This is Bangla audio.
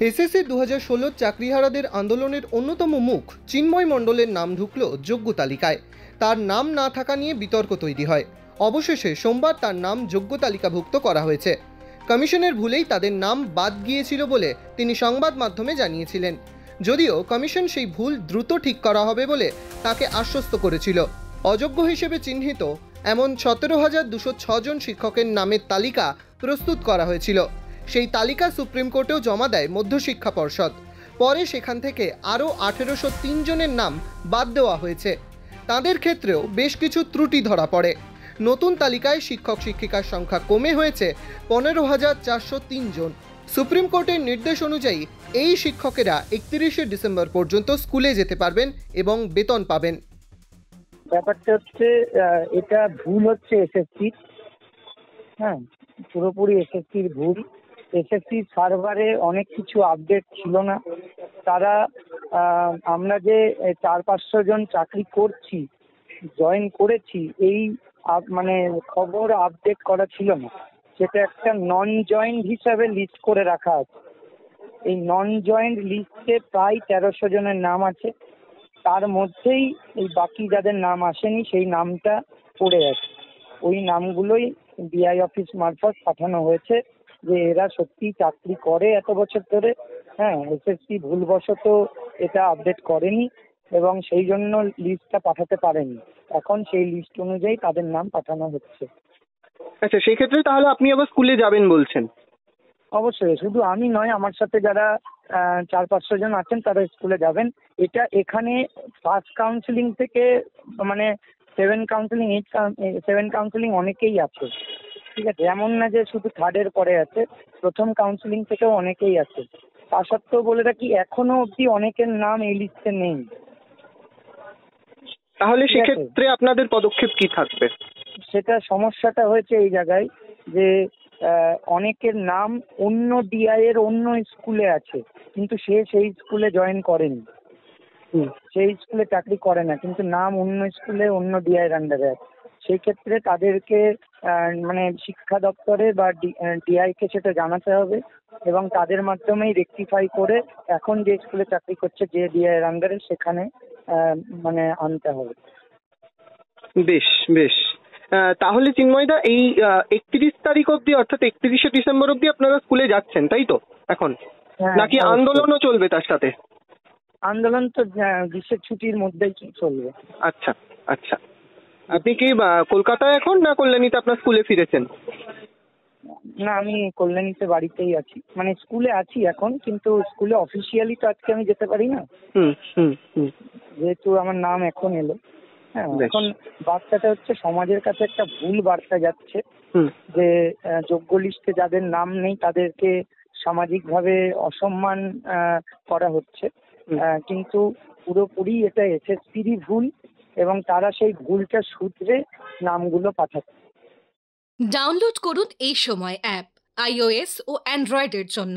এসএসসি 2016 চাকরিহারাদের আন্দোলনের অন্যতম মুখ চিন্ময় মণ্ডলের নাম ঢুকল যোগ্য তালিকায়। তার নাম না থাকা নিয়ে বিতর্ক তৈরি হয়। অবশেষে সোমবার তার নাম যোগ্য তালিকাভুক্ত করা হয়েছে। কমিশনের ভুলেই তাদের নাম বাদ গিয়েছিল বলে তিনি সংবাদ মাধ্যমে জানিয়েছিলেন। যদিও কমিশন সেই ভুল দ্রুত ঠিক করা হবে বলে তাকে আশ্বস্ত করেছিল। অযোগ্য হিসেবে চিহ্নিত এমন 17,206 জন শিক্ষকের নামের তালিকা প্রস্তুত করা হয়েছিল। সেই তালিকা সুপ্রিম কোর্টেও জমা দেয় মধ্যশিক্ষা পর্ষদ। পরে সেখান থেকে আরও 1803 জনের নাম বাদ দেওয়া হয়েছে। তাদের ক্ষেত্রেও বেশ কিছু ত্রুটি ধরা পড়ে। নতুন তালিকায় শিক্ষক শিক্ষিকার সংখ্যা কমে হয়েছে 15,403 জন। সুপ্রিম কোর্টের নির্দেশ অনুযায়ী এই শিক্ষকেরা 31শে ডিসেম্বর পর্যন্ত স্কুলে যেতে পারবেন এবং বেতন পাবেন। ব্যাপারটা হচ্ছে এটা ভুল হচ্ছে এসএসসি, হ্যাঁ, পুরোপুরি এসএসসির ভুল। এসএসসি সার্ভারে অনেক কিছু আপডেট ছিল না। তারা আমরা যে 400-500 জন চাকরি করছি, জয়েন করেছি, এই মানে খবর আপডেট করা ছিল না। সেটা একটা নন জয়েন্ট হিসাবে লিস্ট করে রাখা আছে। এই নন জয়েন্ট লিস্টে প্রায় 1300 জনের নাম আছে। তার মধ্যেই এই বাকি যাদের নাম আসেনি সেই নামটা পড়ে আছে। ওই নামগুলোই বিআই অফিস মারফত পাঠানো হয়েছে যে এরা সত্যি চাকরি করে এত বছর ধরে। হ্যাঁ, এসএসসি ভুলবশত এটা আপডেট করেনি এবং সেই জন্য লিস্টটা পাঠাতে পারেনি। এখন সেই লিস্ট অনুযায়ী তাদের নাম পাঠানো হচ্ছে। আচ্ছা, সেই ক্ষেত্রে তাহলে আপনি আবার স্কুলে যাবেন বলছেন? অবশ্যই, শুধু আমি নয়, আমার সাথে যারা 400-500 জন আছেন তারা স্কুলে যাবেন। এটা এখানে ফার্স্ট কাউন্সিলিং থেকে মানে 7 কাউন্সিলিং 7 কাউন্সিলিং অনেকেই আছে, ঠিক আছে? এমন না যে শুধু থার্ডের পরে আছে, প্রথম কাউন্সিলিং থেকেও অনেকেই আছে। তা সত্ত্বেও বলে রাখি এখনো অবধি অনেকের নাম এই লিস্টে নেই। তাহলে সেক্ষেত্রে আপনাদের পদক্ষেপ কি থাকবে? সেটা সমস্যাটা হয়েছে এই জায়গায় যে অনেকের নাম অন্য ডিআই এর অন্য স্কুলে আছে, কিন্তু সে সেই স্কুলে জয়েন করেনি, সেই স্কুলে চাকরি করে না, কিন্তু নাম অন্য স্কুলে অন্য ডিআই এর আন্ডারে আছে। সেই ক্ষেত্রে তাদেরকে মানে শিক্ষা দপ্তরে বা ডিআই কে সেটা জানাতে হবে এবং তাদের মাধ্যমেই রেকটিফাই করে এখন যে স্কুলে চাকরি করছে যে ডিআই এর আন্ডারে সেখানে মানে আনতে হবে। বেশ বেশ। তাহলে চিন্ময়দা এই 31 তারিখ অবধি অর্থাৎ 31শে ডিসেম্বর অবধি আপনারা স্কুলে যাচ্ছেন, তাই তো? এখন নাকি আন্দোলনও চলবে তার সাথে? আন্দোলন তো গ্রীষ্মের ছুটির মধ্যেই চলবে। আচ্ছা আচ্ছা। আপনি কি কলকাতায় এখন না কল্যাণীতে আপনার স্কুলে ফিরেছেন? না, আমি কল্যাণীতে বাড়িতেই আছি, মানে স্কুলে আছি এখন, কিন্তু স্কুলে অফিসিয়ালি তো আজকে আমি যেতে পারি না, যেহেতু আমার নাম এখন এলো। হ্যাঁ, এখন বার্তাটা হচ্ছে সমাজের কাছে একটা ভুল বার্তা যাচ্ছে যে যোগ্য লিস্টে যাদের নাম নেই তাদেরকে সামাজিকভাবে অসম্মান করা হচ্ছে, কিন্তু পুরোপুরি এটা এসএসসিরই ভুল এবং তারা সেই ভুলটা শুধরে নামগুলো পাঠাচ্ছে। ডাউনলোড করুন এই সময় অ্যাপ iOS ও অ্যান্ড্রয়েডের জন্য।